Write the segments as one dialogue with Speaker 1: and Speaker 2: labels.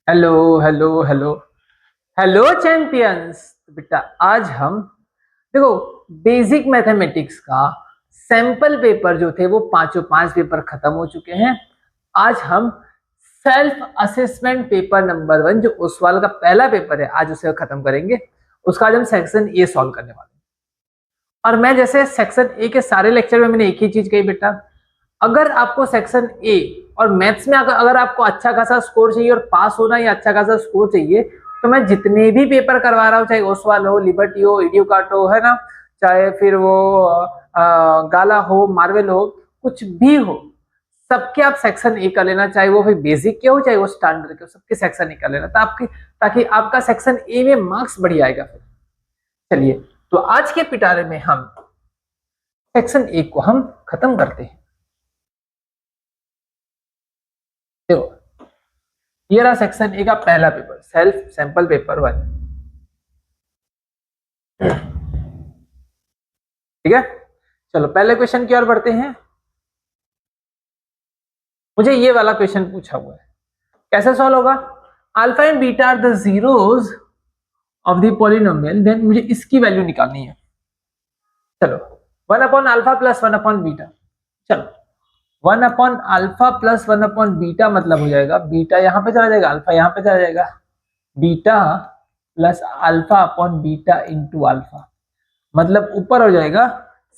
Speaker 1: Hello hello hello hello champions. बेटा आज हम देखो बेसिक मैथमेटिक्स का सैंपल पेपर जो थे वो पांचों पांच पेपर खत्म हो चुके हैं। आज हम सेल्फ असेसमेंट पेपर नंबर 1 जो ओसवाल का पहला पेपर है आज उसे खत्म करेंगे। उसका आज हम सेक्शन ए सॉल्व करने वाले हैं। और मैं जैसे सेक्शन ए के सारे लेक्चर में मैंने एक ही चीज कही बेटा, अगर आपको सेक्शन ए और मैथ्स में अगर आपको अच्छा खासा स्कोर चाहिए और पास होना या अच्छा खासा स्कोर चाहिए तो मैं जितने भी पेपर करवा रहा हूँ, चाहे ओसवाल हो, लिबर्टी हो, इडियोकार्ट हो, है ना, चाहे फिर वो गाला हो, मार्वल हो, कुछ भी हो, सबके आप सेक्शन ए कर लेना, चाहे वो फिर बेसिक के हो चाहे वो स्टैंडर्ड के हो, सबके सेक्शन ए कर लेना ताकि आपका सेक्शन ए में मार्क्स बढ़िया आएगा फिर। चलिए तो आज के पिटारे में हम सेक्शन ए को हम खत्म करते हैं। देखो ये रहा सेक्शन ए का पहला पेपर, सेल्फ सैंपल पेपर 1। ठीक है, चलो पहले क्वेश्चन की ओर बढ़ते हैं। मुझे ये वाला क्वेश्चन पूछा हुआ है, कैसे सॉल्व होगा? Alpha and beta are the zeros of the polynomial, then मुझे इसकी वैल्यू निकालनी है। चलो 1 upon alpha plus 1 upon beta. चलो 1 upon alpha plus 1 upon beta मतलब हो जाएगा बीटा यहां पे चला जाएगा, अल्फा यहां पे चला जाएगा, beta plus alpha upon beta into alpha, मतलब ऊपर हो जाएगा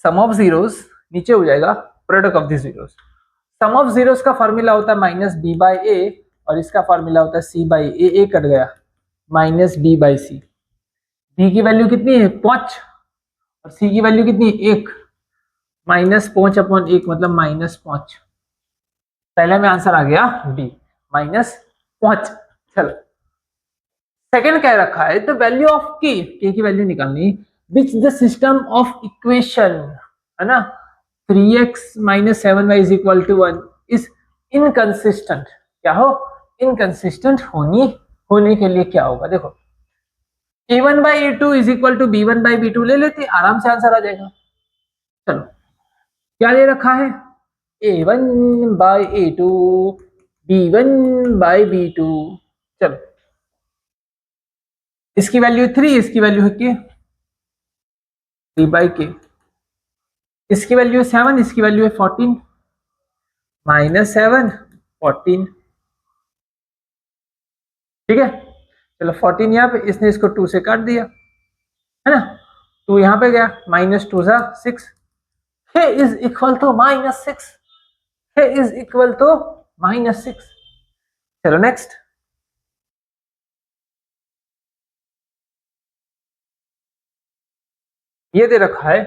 Speaker 1: सम ऑफ जीरोस, नीचे हो जाएगा product of the zeros. Sum of zeros का फॉर्मूला होता है माइनस बी बाई ए और इसका फॉर्मूला होता है सी बाई ए कट गया, minus B by C. B की वैल्यू कितनी है 5 और सी की वैल्यू कितनी है 1, माइनस 5 अपॉन 1 मतलब माइनस 5। पहले में आंसर आ गया बी, माइनस 5। चलो सेकंड कह रखा है द वैल्यू ऑफ के की वैल्यू निकालनी, which the system of equation, है ना, 3x minus 7y is equal to 1 is inconsistent. क्या हो? इनकंसिस्टेंट होने के लिए क्या होगा? देखो a1 by a2 is equal to b1 by b2 ले लेते, आराम से आंसर आ जाएगा। चलो क्या ले रखा है? a1 by a2 b1 by b2। चलो इसकी वैल्यू 3, इसकी वैल्यू है के 3 बाई के, इसकी वैल्यू है 7, इसकी वैल्यू है 14, माइनस 7 14। ठीक है, चलो 14 यहाँ पे, इसने इसको 2 से काट दिया, है ना, 2 यहाँ पे गया, माइनस 2 सा 6, हे इज इक्वल टू माइनस 6, हे इज इक्वल टू माइनस 6। चलो नेक्स्ट, ये दे रखा है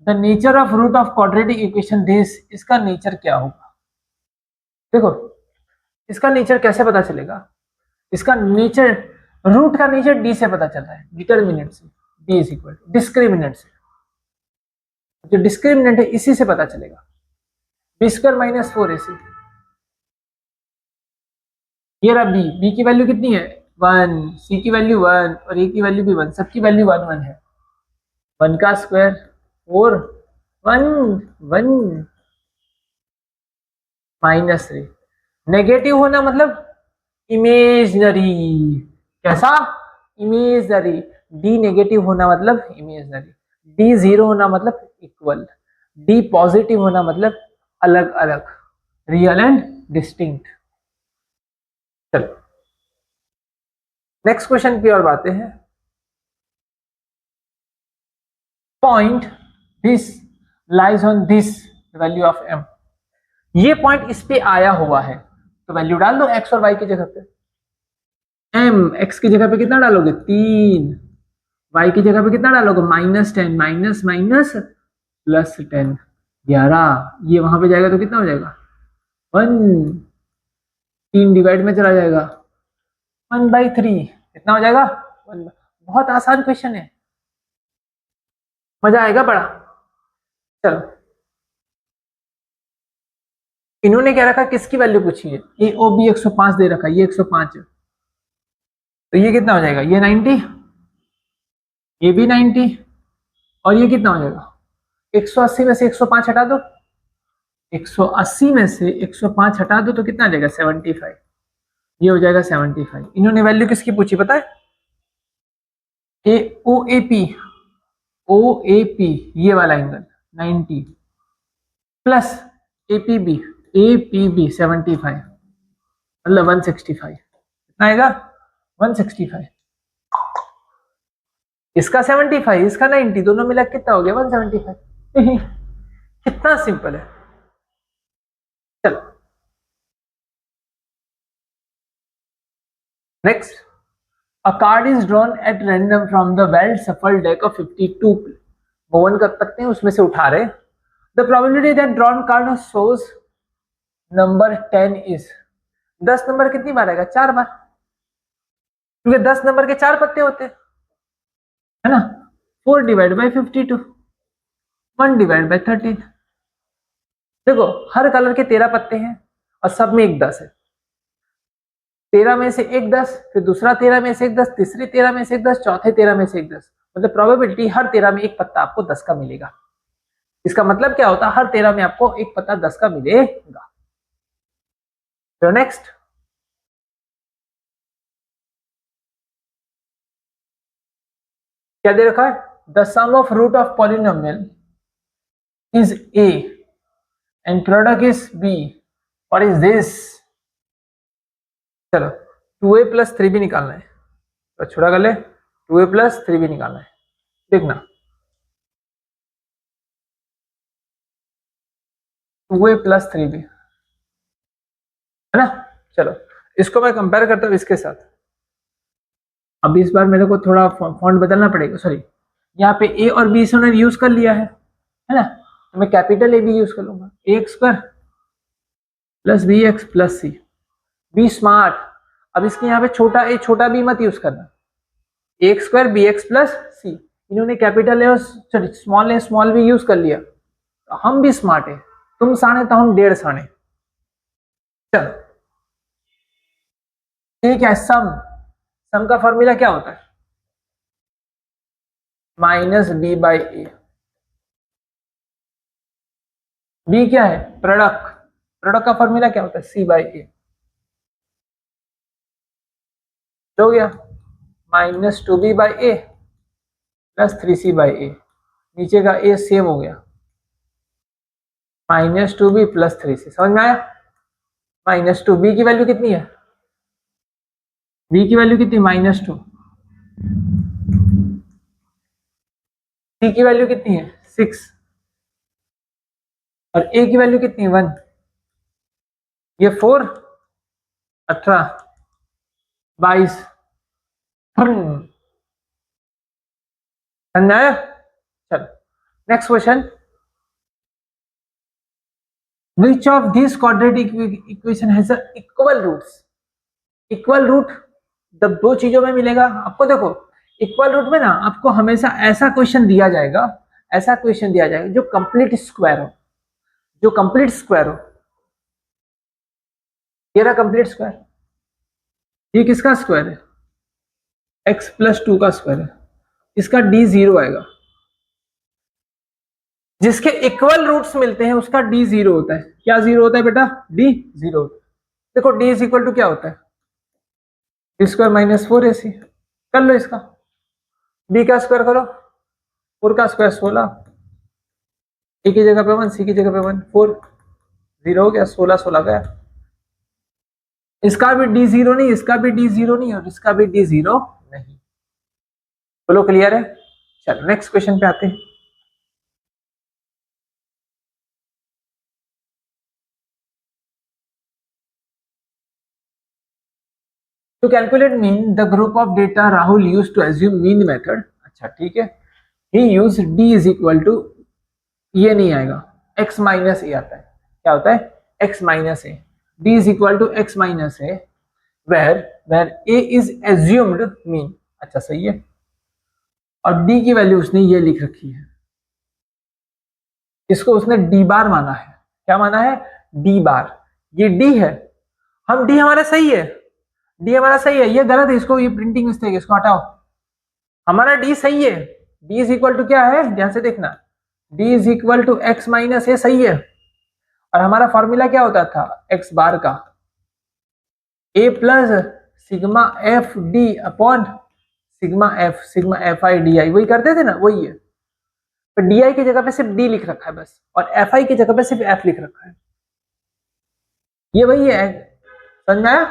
Speaker 1: the nature of root of quadratic equation this, इसका नेचर क्या होगा? देखो इसका नेचर कैसे पता चलेगा? इसका नेचर, रूट का नेचर डी से पता चलता है, डिटर्मिनेंट से, D is equal to discriminant से, जो डिस्क्रिमिनेंट है इसी से पता चलेगा, बी स्क्वायर माइनस 4ac। ये रहा बी, बी की वैल्यू कितनी है 1, सी की वैल्यू 1 और ए की वैल्यू भी 1, सबकी वैल्यू 1 1 है, 1 का स्क्वायर 4 1 1 माइनस 3। नेगेटिव होना मतलब इमेजनरी, कैसा? इमेजनरी। डी नेगेटिव होना मतलब इमेजनरी, डी जीरो होना मतलब इक्वल, डी पॉजिटिव होना मतलब अलग अलग, रियल एंड डिस्टिंक्ट। चलो नेक्स्ट क्वेश्चन की ओर बातें हैं। Point this lies on this value of M, ये पॉइंट इस पे आया हुआ है तो वैल्यू डाल दो एक्स और वाई की जगह पे। एम एक्स की जगह पे कितना डालोगे 3, वाई की जगह पे कितना डालोगे -10, माइनस माइनस प्लस 10 11, ये वहां पे जाएगा तो कितना हो जाएगा 1, 3 डिवाइड में चला जाएगा 1/3, कितना हो जाएगा 1। बहुत आसान क्वेश्चन है, मजा आएगा बड़ा। चलो इन्होंने क्या रखा, किसकी वैल्यू पूछी है? ए ओ बी 105 दे रखा है, ये 105 है तो ये कितना हो जाएगा, ये 90, ये भी 90 और ये कितना हो जाएगा 180 में से 105 हटा दो, 180 में से 105 हटा दो तो कितना आ जाएगा 75। ये हो जाएगा 75। इन्होंने वैल्यू किसकी पूछी पता है? ए ओ A P, O A P ये वाला angle 90 plus A P B, A P B 75 मतलब 165। कितना आएगा? 165। इसका 75 इसका 90 दोनों मिला कितना हो गया? 175। कितना सिंपल है। चलो next, a card is drawn at random from the well shuffle deck of 52 Mohan कर सकते हैं उसमें से उठा रहे। the probability that drawn card shows number 10 is 10 number कितनी बार आएगा? 4 बार, क्योंकि 10 नंबर के 4 पत्ते होते हैं, है ना। 4 डिवाइड बाई 52, 1 डिवाइड बाई 13। देखो हर कलर के 13 पत्ते हैं और सब में एक 10 है। 13 में से एक 10, फिर दूसरा 13 में से एक 10, तीसरी 13 में से एक 10, चौथे 13 में से एक 10, मतलब प्रोबेबिलिटी हर 13 में एक पत्ता आपको 10 का मिलेगा। इसका मतलब क्या होता है? हर 13 में आपको एक पत्ता 10 का मिलेगा। तो नेक्स्ट, क्या दे रखा है? The sum of root of polynomial is A and product is B, what is this? चलो 2a प्लस 3b निकालना है, तो छोटा कर ले, 2a प्लस 3b निकालना है। देखना 2a प्लस 3b, है ना। चलो इसको मैं कंपेयर करता हूं इसके साथ। अब इस बार मेरे को थोड़ा फॉन्ट बदलना पड़ेगा, सॉरी यहाँ पे a और b से उन्होंने यूज कर लिया है ना, तो मैं कैपिटल ए बी यूज कर लूंगा। X square plus b x plus c, be smart. अब इसके यहाँ पे छोटा ए छोटा बी मत यूज करना, x square b x plus c. इन्होंने कैपिटल ए और सॉरी स्मॉल बी यूज कर लिया, तो हम भी स्मार्ट है। तुम साने तो हम 1.5 साने। चलो ठीक है, सम का फॉर्मूला क्या होता है? Minus B by a. B क्या है? प्रोडक्ट। प्रोडक्ट का फॉर्मूला क्या होता है? सी बाई ए। हो गया minus 2b by a plus 3c by a, नीचे का ए सेम हो गया, माइनस 2b प्लस 3c। समझ में आया? माइनस 2, बी की वैल्यू कितनी है? बी की वैल्यू कितनी? -2। सी की वैल्यू कितनी है? 6। और ए की वैल्यू कितनी है? 1। ये 4 18 22। समझ आया? चलो next question, which of these quadratic equation has a equal roots? Equal root जब दो चीजों में मिलेगा आपको, देखो इक्वल रूट में ना आपको हमेशा ऐसा क्वेश्चन दिया जाएगा, ऐसा क्वेश्चन दिया जाएगा जो कंप्लीट स्क्वायर हो, जो कंप्लीट स्क्वायर हो। ये रहा कंप्लीट स्क्वायर, ये किसका स्क्वायर है? x प्लस 2 का स्क्वायर है, इसका d 0 आएगा। जिसके इक्वल रूट्स मिलते हैं उसका d 0 होता है। क्या 0 होता है बेटा? d 0 होता है। देखो d इज इक्वल टू क्या होता है? d square minus 4ac। कर लो इसका, b का स्क्वायर करो, 4 का स्क्वायर 16, a की जगह पे 1, c की जगह पे 1, 4 0 हो गया, 16 16 गया। इसका भी d 0 नहीं, इसका भी d 0 नहीं और इसका भी d 0 नहीं। बोलो क्लियर है? चलो नेक्स्ट क्वेश्चन पे आते हैं। To calculate mean, the group of data Rahul used to assume mean method। अच्छा ठीक है, he used d is equal to, ये नहीं आएगा, x माइनस ए आता है। क्या होता है? x minus A. d is equal to x minus A where a is assumed mean। अच्छा सही है, और d की वैल्यू उसने ये लिख रखी है, इसको उसने d बार माना है। क्या माना है? d बार। ये d है, हम d हमारा सही है, d हमारा सही है, ये गलत है, इसको ये प्रिंटिंग मिस्टेक है, इसको हटाओ। हमारा d सही है, d इज इक्वल टू क्या है? ध्यान से देखना, d is equal to x minus a सही है। और हमारा फॉर्मूला क्या होता था? x बार का, a plus sigma f d upon sigma f i d i, वही करते थे ना, वही है। तो डी आई की जगह पे सिर्फ डी लिख रखा है बस, और एफ आई की जगह पे सिर्फ एफ लिख रखा है, ये वही है, समझ में आया?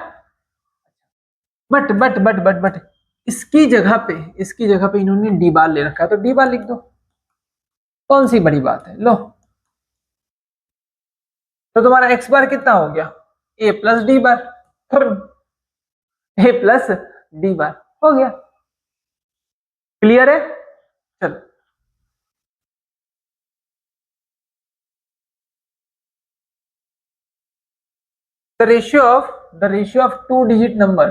Speaker 1: बट इसकी जगह पे इन्होंने डी बार ले रखा है, तो डी बार लिख दो, कौन सी बड़ी बात है। लो, तो तुम्हारा एक्स बार कितना हो गया, ए प्लस डी बार, ए प्लस डी बार हो गया। क्लियर है? चलो, the ratio of two digit number,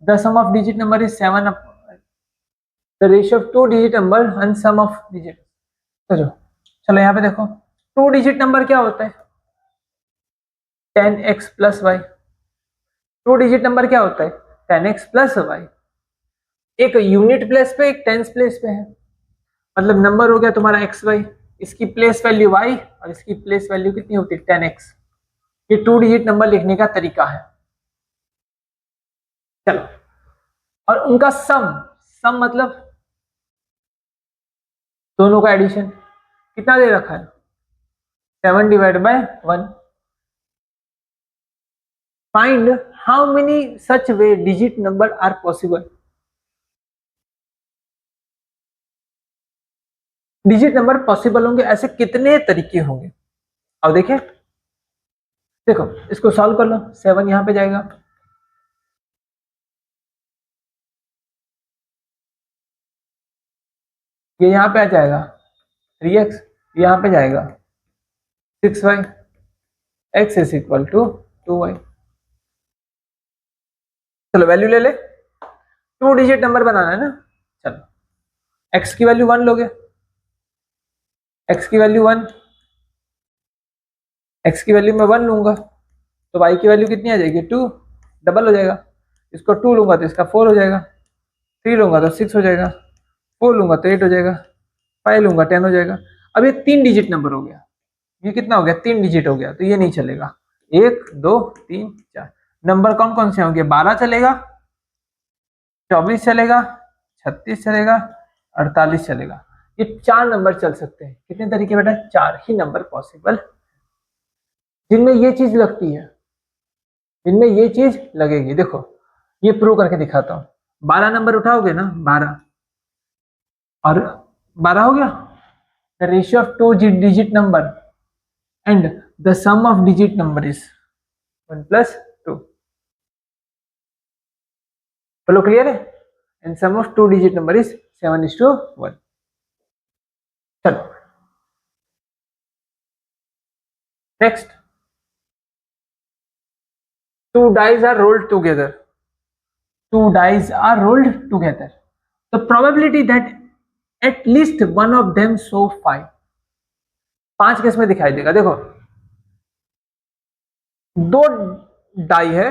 Speaker 1: the sum of digit number is 7, the ratio of two digit number and sum of digit। चलो चलो यहाँ पे देखो, टू डिजिट नंबर क्या होता है, 10x plus y. Two digit number क्या होता है, 10x प्लस वाई। एक यूनिट प्लेस पे, एक टेंस प्लेस पे है, मतलब नंबर हो गया तुम्हारा एक्स वाई, इसकी प्लेस वैल्यू वाई और इसकी प्लेस वैल्यू कितनी होती है, 10x। ये टू डिजिट नंबर लिखने का तरीका है। चलो, और उनका सम मतलब दोनों का एडिशन कितना दे रखा है, 7 divide by 1। Find how many such way digit number are possible. Digit number possible होंगे, ऐसे कितने तरीके होंगे। अब देखें, देखो इसको सॉल्व कर लो, 7 यहां पे जाएगा, ये यहां पे आ जाएगा 3x, यहां पे जाएगा 6y, x is equal to 2y। चलो वैल्यू ले ले, टू डिजिट नंबर बनाना है ना। चलो x की वैल्यू 1 लोगे, x की वैल्यू 1, x की वैल्यू मैं 1 लूंगा तो y की वैल्यू कितनी आ जाएगी, 2, डबल हो जाएगा। इसको 2 लूंगा तो इसका 4 हो जाएगा, 3 लूंगा तो 6 हो जाएगा, 4 लूंगा तो 8 हो जाएगा, 5 लूंगा 10 हो जाएगा। अब ये 3 डिजिट नंबर हो गया, ये कितना हो गया, 3 डिजिट हो गया, तो ये नहीं चलेगा। 1 2 3 4 नंबर कौन कौन से होंगे, 12 चलेगा, 24 चलेगा, 36 चलेगा, 48 चलेगा। ये 4 नंबर चल सकते हैं। कितने तरीके बेटा, 4 ही नंबर पॉसिबल जिनमें ये चीज लगती है, जिनमें ये चीज लगेगी। देखो ये प्रूव करके दिखाता हूं, 12 नंबर उठाओगे ना, 12 और 12 हो गया, the ratio of to digit number and the sum of digit number is 1 plus 2। बोलो क्लियर है? and sum of two digit number is 7:1। चलो next, two dice are rolled together, two dice are rolled together, the probability that at least one of them show 5, 5 किस में दिखाई देगा। देखो दो die है,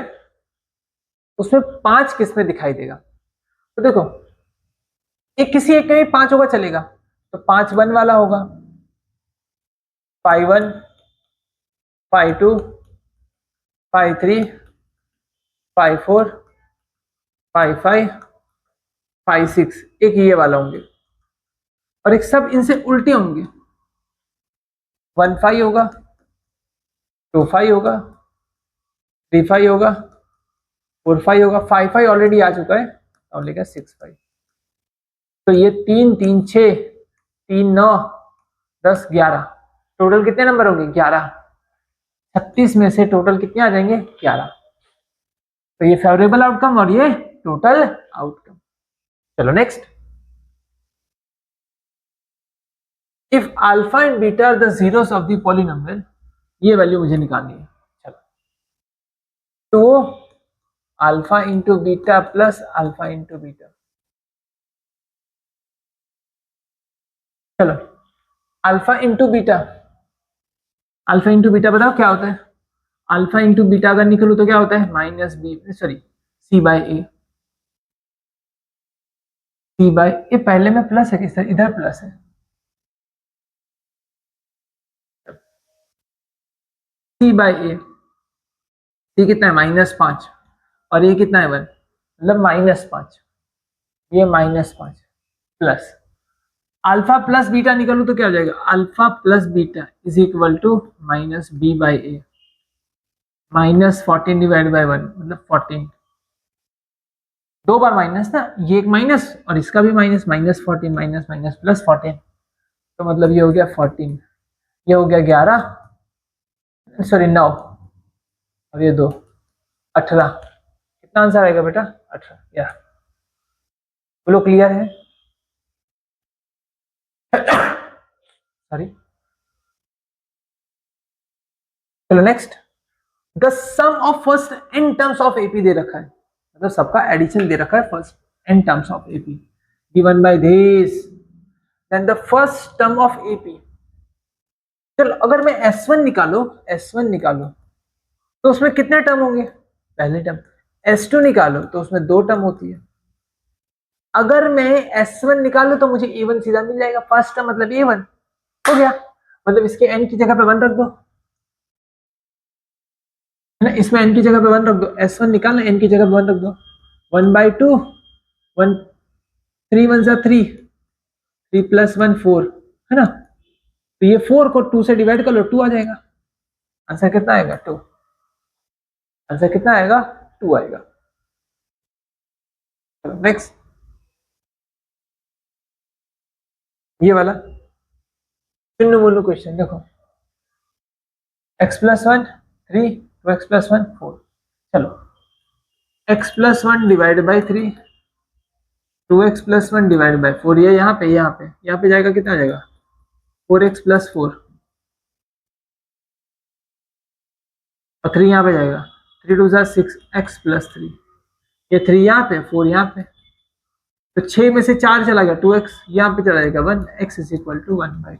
Speaker 1: उसमें 5 किस में दिखाई देगा, तो देखो एक किसी एक में 5 होगा चलेगा, तो 5 1 वाला होगा, 5 1, 5 2, 5 3, 5 4, 5 5, 5 6, एक ये वाला होंगे, और एक सब इनसे उल्टे होंगे, 1 5 होगा, 2 5 होगा, 3 5 होगा, 4 5 होगा, 5 5 ऑलरेडी आ चुका है और लेगा 6 5। तो ये 3 3 6, 3 9 10 11, टोटल कितने नंबर होंगे, 11। 36 में से टोटल कितने आ जाएंगे, 11। तो ये फेवरेबल आउटकम और ये टोटल आउटकम। चलो next, if alpha and beta are the zeros of the polynomial, ये वैल्यू मुझे निकालनी है। चलो, तो alpha into beta plus alpha into beta, चलो alpha into beta, alpha into beta बताओ क्या होता है, अल्फा इंटू बीटा अगर निकलू तो क्या होता है, minus b, sorry c by a, c by a पहले में प्लस है कि सर, इधर प्लस है, सी बाय ए, सी कितना है, -5, और ये कितना है 1, मतलब -5, ये -5 प्लस अल्फा प्लस बीटा निकालू तो क्या हो जाएगा, alpha plus beta is equal to -b/a, -14 divide by 1 मतलब 14, दो बार माइनस ना, ये एक माइनस और इसका भी माइनस, -14 माइनस माइनस प्लस 14, तो मतलब ये हो गया 14, ये हो गया 11, सॉरी 9, और ये 2, 18, कितना आंसर आएगा बेटा 18, या बोलो क्लियर है? सॉरी, चलो next, the sum of first n terms of AP दे रखा है, मतलब सबका एडिशन दे रखा है first n terms of AP given by this, then the first term of AP, चलो अगर मैं S1 निकालो तो उसमें कितने टर्म होंगे, पहले टर्म, S2 निकालो तो उसमें 2 टर्म होती है, अगर मैं S1 निकालू तो मुझे A1 सीधा मिल जाएगा, फर्स्ट टर्म मतलब A1 हो गया, मतलब इसके n की जगह पे 1 रख दो, है ना, इसमें n की जगह पे 1 रख दो, S1 निकालना, n की जगह पे 1 रख दो, 1/2, 1, 3 1 जा 3, 3 + 1 4, है ना, तो ये 4 को 2 से डिवाइड कर लो, 2 आ जाएगा, आंसर कितना आएगा 2, आंसर कितना आएगा 2 आएगा। नेक्स्ट, ये वाला चुन्नू मुन्नू क्वेश्चन देखो, x+1 3, 2x+1 4, चलो x+1 divide by 3, 2x+1 divide by 4, ये यहाँ पे जाएगा, कितना आ जाएगा 4x+4, और 3 यहाँ पे जाएगा, 3 2 जा 6, x+3, ये 3 यहाँ पे 4 यहाँ पे, तो 6 में से 4 चला गया, 2x यहाँ पे चला जाएगा 1, x is equal to 1/2,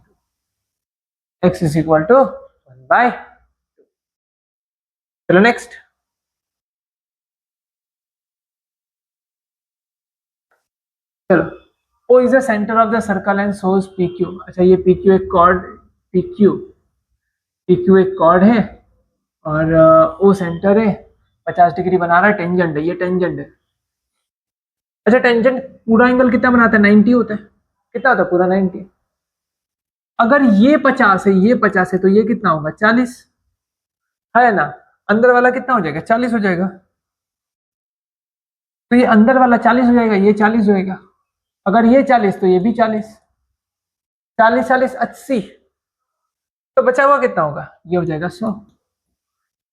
Speaker 1: x is equal to 1/2। चलो नेक्स्ट, चलो O is the centre of the circle and shows PQ, अच्छा ये PQ एक कॉर्ड, PQ PQ एक कॉर्ड है और O सेंटर है, 50 डिग्री बना रहा है, टेंजेंट है, ये टेंजेंट है, अच्छा टेंजेंट पूरा एंगल कितना बनाता है 90 होता है, कितना होता है पूरा 90, अगर ये 50 है, ये 50 है, तो ये कितना होगा 40, है ना, अंदर वाला कितना हो जाएगा 40 हो जाएगा, तो ये अंदर वाला 40 हो जाएगा, ये 40 होएगा, अगर ये 40 तो ये भी 40, 40 40 80, तो बचा हुआ कितना होगा, ये हो जाएगा 100,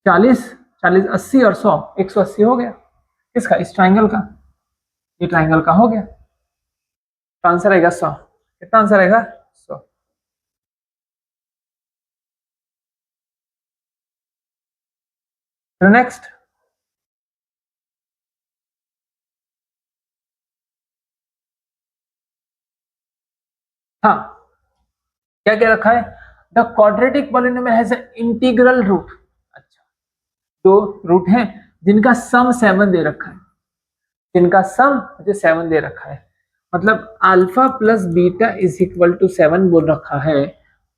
Speaker 1: 40 40 80 और 100 180 हो गया, किसका, इस ट्राइंगल का, ये ट्राइंगल का हो गया, तो आंसर आएगा 100, कितना आंसर आएगा 100। नेक्स्ट, हाँ क्या क्या रखा है, the quadratic polynomial has an integral root, अच्छा दो रूट हैं जिनका सम 7 दे रखा है, जिनका सम मुझे 7 दे रखा है, मतलब alpha plus beta is equal to 7 बोल रखा है,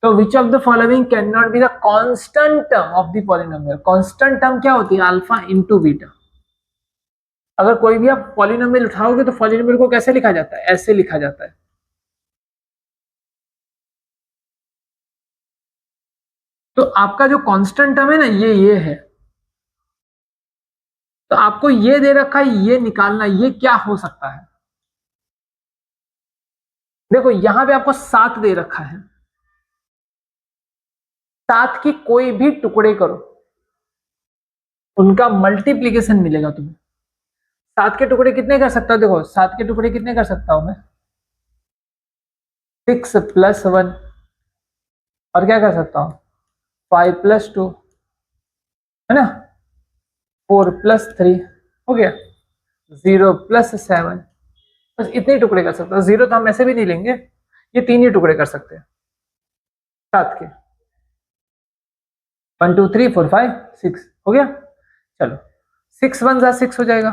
Speaker 1: तो which of the following can not be the constant term of the polynomial, constant term क्या होती है, अल्फा इंटू बीटा, अगर कोई भी आप पॉलिनोमियल उठाओगे तो पॉलिनोमियल को कैसे लिखा जाता है, ऐसे लिखा जाता है, तो आपका जो कांस्टेंट टर्म है ना ये है, तो आपको ये दे रखा है, ये निकालना, ये क्या हो सकता है, देखो यहां पे आपको 7 दे रखा है, 7 की कोई भी टुकड़े करो उनका मल्टीप्लीकेशन मिलेगा तुम्हें, 7 के टुकड़े कितने कर सकता हूं, देखो 7 के टुकड़े कितने कर सकता हूं मैं, 6 + 1, और क्या कर सकता हूं 5 + 2, है ना, 4 + 3 हो गया, 0 + 7, बस इतने ही टुकड़े कर सकता हूं, 0 तो हम ऐसे भी नहीं लेंगे, ये 3 ही टुकड़े कर सकते हैं 7 के, 1 2 3 4 5 6 हो गया, चलो 6 1 जा 6 हो जाएगा,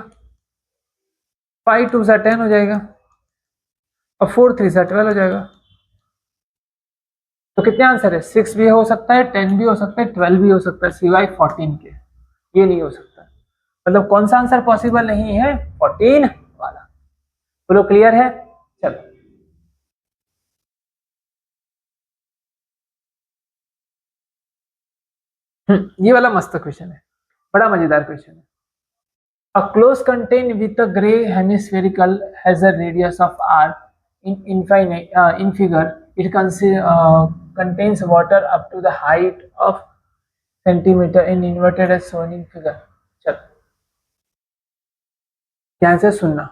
Speaker 1: 5 2 जा 10 हो जाएगा, और 4 3 जा 12 हो जाएगा, तो कितने आंसर है, 6 भी हो सकता है, 10 भी हो सकता है, 12 भी हो सकता है, सिवाय 14 के, ये नहीं हो सकता, मतलब कौन सा आंसर पॉसिबल नहीं है? 14 वाला। बोलो क्लियर है? चलो ये वाला मस्त क्वेश्चन है, बड़ा मजेदार क्वेश्चन है। A closed container with a gray hemispherical has a radius of r in infinite in figure. It contains water up to the height of centimeter in inverted as shown in figure. चलो ध्यान से सुनना।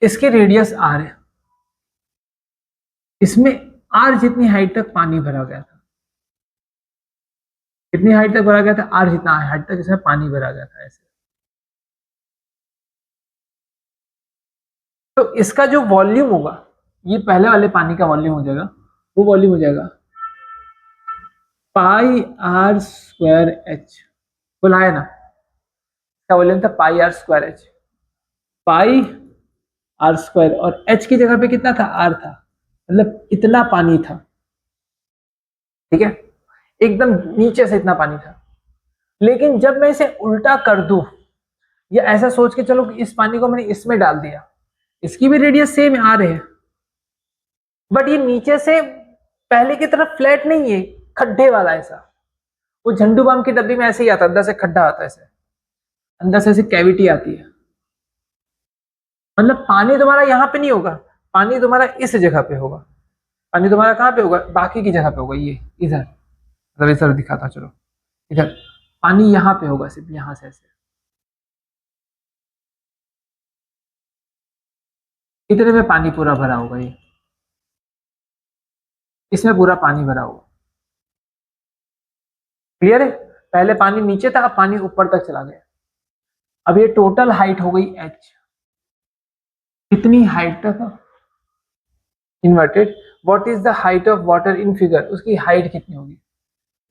Speaker 1: इसके radius r है, इसमें r जितनी height तक पानी भरा गया था, कितनी हाइट तक भरा गया था? r जितना हाइट तक इसमें पानी भरा गया था ऐसे। तो इसका जो वॉल्यूम होगा, ये पहले वाले पानी का वॉल्यूम हो जाएगा, वो वॉल्यूम हो जाएगा पाई आर स्क्वायर एच। बोला है ना, इसका वॉल्यूम था pi r square h, pi r square, और एच की जगह पे कितना था? आर था, मतलब इतना पानी था। ठीक है, एकदम नीचे से इतना पानी था। लेकिन जब मैं इसे उल्टा कर दूं, या ऐसा सोच के चलो कि इस पानी को मैंने इसमें डाल दिया, इसकी भी रेडियस सेम आ रहे हैं, बट ये नीचे से पहले की तरफ फ्लैट नहीं है, खड्डे वाला ऐसा। वो झंडू बाम की डब्बी में ऐसे ही आता, अंदर से खड्डा आता है ऐसे, अंदर से ऐसी कैविटी आती है। मतलब पानी तुम्हारा यहाँ पे नहीं होगा, पानी तुम्हारा इस जगह पे होगा। पानी तुम्हारा कहाँ पे होगा? बाकी की जगह पे होगा, ये इधर, मतलब इधर दिखाता, चलो इधर पानी यहाँ पे होगा, सिर्फ यहाँ से ऐसे, इतने में पानी पूरा भरा होगा, ये इसमें पूरा पानी भरा होगा। क्लियर है? पहले पानी नीचे था, अब पानी ऊपर तक चला गया। अब ये टोटल हाइट हो गई h, कितनी हाइट तक? Inverted. What is the height of water in figure? उसकी हाइट कितनी होगी?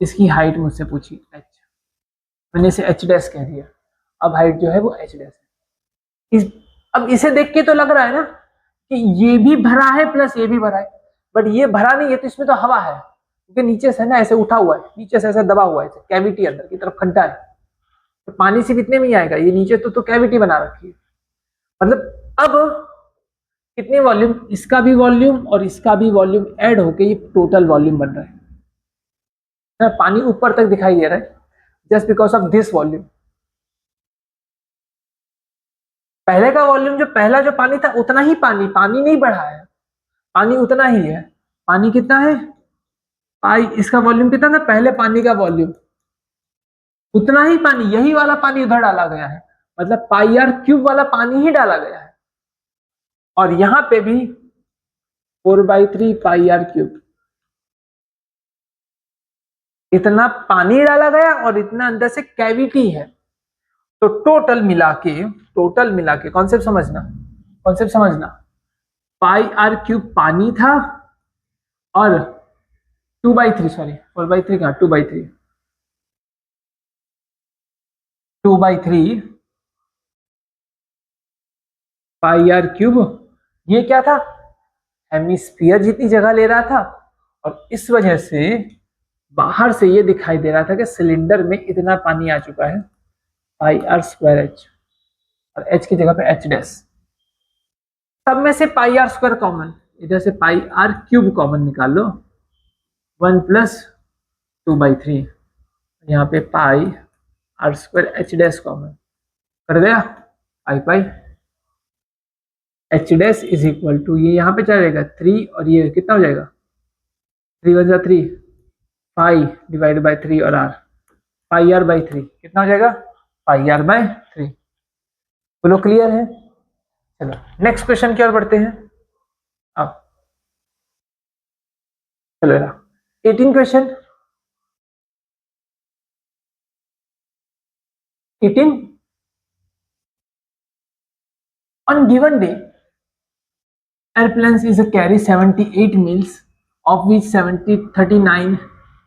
Speaker 1: इसकी हाइट मुझसे पूछी h, मैंने इसे h डैश कह दिया, अब हाइट जो है वो h डैश है। अब इसे देख के तो लग रहा है ना कि ये भी भरा है प्लस ये भी भरा है, बट ये भरा नहीं है, तो इसमें तो हवा है, क्योंकि नीचे से ना ऐसे उठा हुआ है, नीचे से ऐसे दबा हुआ है, कैविटी अंदर की तरफ खड्डा है, तो पानी सिर्फ इतने में ही आएगा, ये नीचे तो कैविटी बना रखी है। मतलब अब कितने वॉल्यूम, इसका भी वॉल्यूम और इसका भी वॉल्यूम ऐड होके ये टोटल वॉल्यूम बन रहा है। पानी ऊपर तक दिखाई दे रहा है just because of this volume. पहले का वॉल्यूम, जो पहला जो पानी था उतना ही पानी, पानी नहीं बढ़ा है, पानी उतना ही है। पानी कितना है? पाई, इसका वॉल्यूम कितना था? पहले पानी का वॉल्यूम उतना ही पानी, यही वाला पानी उधर डाला गया है, मतलब पाई आर क्यूब वाला पानी ही डाला गया है। और यहां पे भी 4/3 पाई आर क्यूब, इतना पानी डाला गया और इतना अंदर से कैविटी है। तो टोटल मिला के कॉन्सेप्ट समझना, पाई आर क्यूब पानी था, और 2/3, सॉरी 4/3 कहा, 2/3 पाई आर क्यूब, ये क्या था? हेमिस्फीयर जितनी जगह ले रहा था, और इस वजह से बाहर से ये दिखाई दे रहा था कि सिलेंडर में इतना पानी आ चुका है, पाई आर स्क्वायर एच, और एच की जगह पे एच डैश। सब में से पाई आर स्क्वायर कॉमन, इधर से पाई आर क्यूब कॉमन निकाल लो, 1 + 2/3, यहाँ पे pi r square h dash common कर गया, pi h dash is equal to, ये यहाँ पे चला जाएगा 3, और ये कितना हो जाएगा? 3 × 3, पाई डिवाइड बाई 3 और आर, पाई आर बाई 3 कितना हो जाएगा? पाई आर बाई 3। बोलो क्लियर है? चलो नेक्स्ट क्वेश्चन की ओर बढ़ते हैं। अब चलो 18 question, 18 on given day airplanes is a carry 78 meals of which 39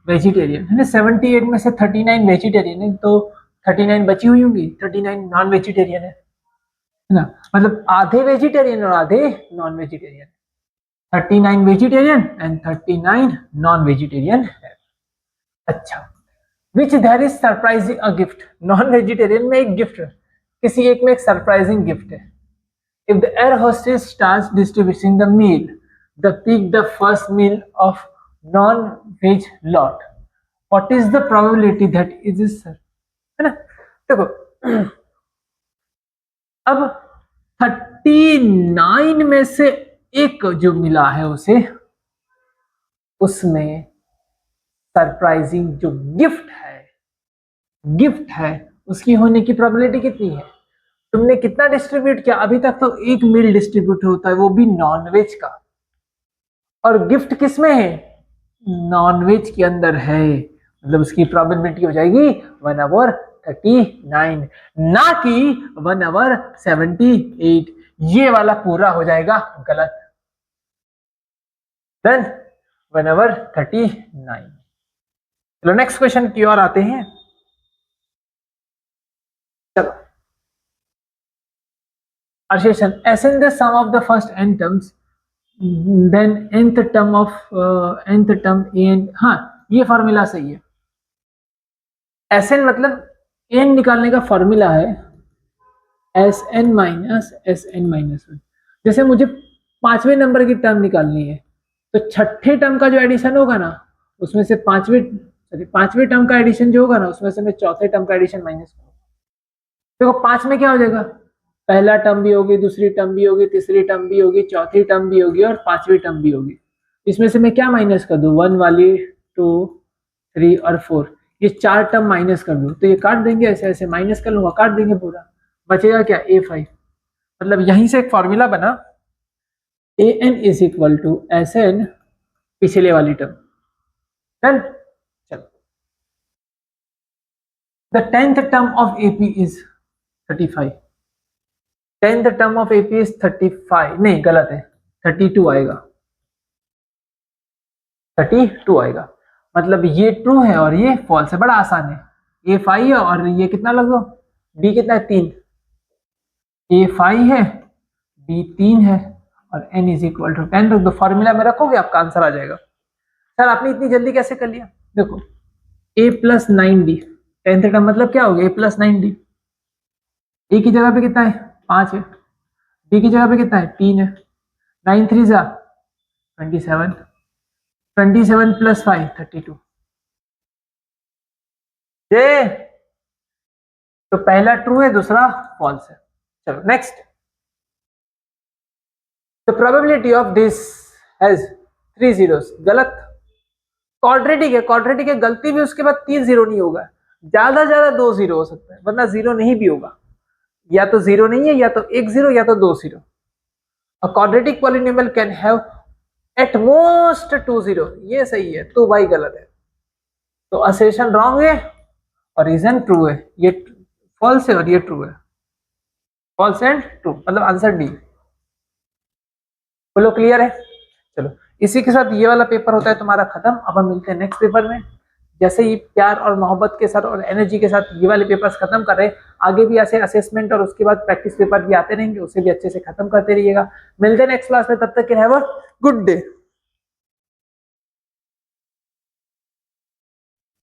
Speaker 1: vegetarian है ना, 78 में से 39 वेजिटेरियन है, तो 39 बची हुई होंगी, 39 नॉन वेजिटेरियन है ना, मतलब आधे वेजिटेरियन और आधे non vegetarian. 39 vegetarian and 39 non vegetarian है। अच्छा, which there is surprising a gift, non vegetarian में एक गिफ्ट, किसी एक में एक सरप्राइजिंग गिफ्ट है। If the air hostess starts distributing the meal, the pick the first meal of non veg lot, what is the probability that is sir, है ना। देखो अब 39 में से एक जो मिला है उसे, उसमें सरप्राइजिंग जो गिफ्ट है उसकी होने की प्रोबेबिलिटी कितनी है। तुमने कितना डिस्ट्रीब्यूट किया, अभी तक तो एक मील डिस्ट्रीब्यूट होता है, वो भी नॉनवेज का, और गिफ्ट किस में है, नॉनवेज के अंदर है, मतलब उसकी प्रोबेबिलिटी हो जाएगी 1/39, ना कि 1/78। ये वाला पूरा हो जाएगा गलत। देन 1/39। चलो नेक्स्ट क्वेश्चन की ओर आते हैं। चलो, Assertion, ascend the sum of the first n terms, then nth term of nth term n, हाँ ये फॉर्मूला सही है। ascend मतलब n निकालने का फॉर्मूला है Sn माइनस Sn-1। जैसे मुझे 5वें नंबर की टर्म निकालनी है, तो छठे टर्म का जो एडिशन होगा ना, उसमें से पांचवें टर्म का एडिशन जो होगा ना, उसमें से मैं चौथे टर्म का एडिशन माइनस करूंगा। देखो 5 में क्या हो जाएगा, पहला टर्म भी होगी, दूसरी टर्म भी होगी, तीसरी टर्म भी होगी, चौथी टर्म भी होगी और पांचवी टर्म भी होगी। इसमें से मैं क्या माइनस कर दूं, 1 वाली, 2, 3 और 4, ये 4 टर्म माइनस कर दूं, तो ये काट देंगे, ऐसे ऐसे माइनस कर लूंगा, काट देंगे पूरा, बचेगा क्या A5। मतलब यहीं से एक फॉर्मूला बना, an is equal to Sn पिछले वाली टर्म। डन। चलो, the 10th term of AP is 35। 10th term of AP is 35, नहीं गलत है, 32 आएगा, 32 आएगा। मतलब ये ट्रू है और ये फॉल्स है, बड़ा आसान है। A 5 है और ये कितना लगो, B कितना है, 3, A 5 है, B 3 है और n इज इक्वल टू 10 रख दो। फॉर्मूला में रखोगे आपका आंसर आ जाएगा। सर आपने इतनी जल्दी कैसे कर लिया, देखो A plus 9D, 10th term मतलब क्या हो गया, A प्लस 9D। A की जगह पे कितना है, 5 है, B की जगह पे कितना है, 3 है, 9 3 जा 27, 27 प्लस 5 32। ये तो पहला ट्रू है, दूसरा फॉल्स है। चलो next, the probability of this has 3 zeros, गलत। क्वाड्रेटिक है, क्वाड्रेटिक है, गलती भी उसके बाद 3 0 नहीं होगा, ज्यादा ज्यादा 2 0 हो सकता है, वरना 0 नहीं भी होगा, या तो 0 नहीं है, या तो 1 0 या तो 2 0। A quadratic polynomial can have at most 2 0, ये सही है, तो भाई गलत है। तो असेशन रॉन्ग है और रीजन ट्रू है, ये फॉल्स है और ये ट्रू है, फॉल्स एंड ट्रू, मतलब आंसर डी। बोलो क्लियर है। चलो इसी के साथ ये वाला पेपर होता है तुम्हारा खत्म। अब हम मिलते हैं नेक्स्ट पेपर में। जैसे ही प्यार और मोहब्बत के साथ और एनर्जी के साथ ये वाले पेपर्स खत्म कर रहे हैं, आगे भी ऐसे असेसमेंट और उसके बाद प्रैक्टिस पेपर भी आते रहेंगे, उसे भी अच्छे से खत्म करते रहिएगा। मिलते हैं नेक्स्ट क्लास में, तब तक के लिए हैव अ गुड डे।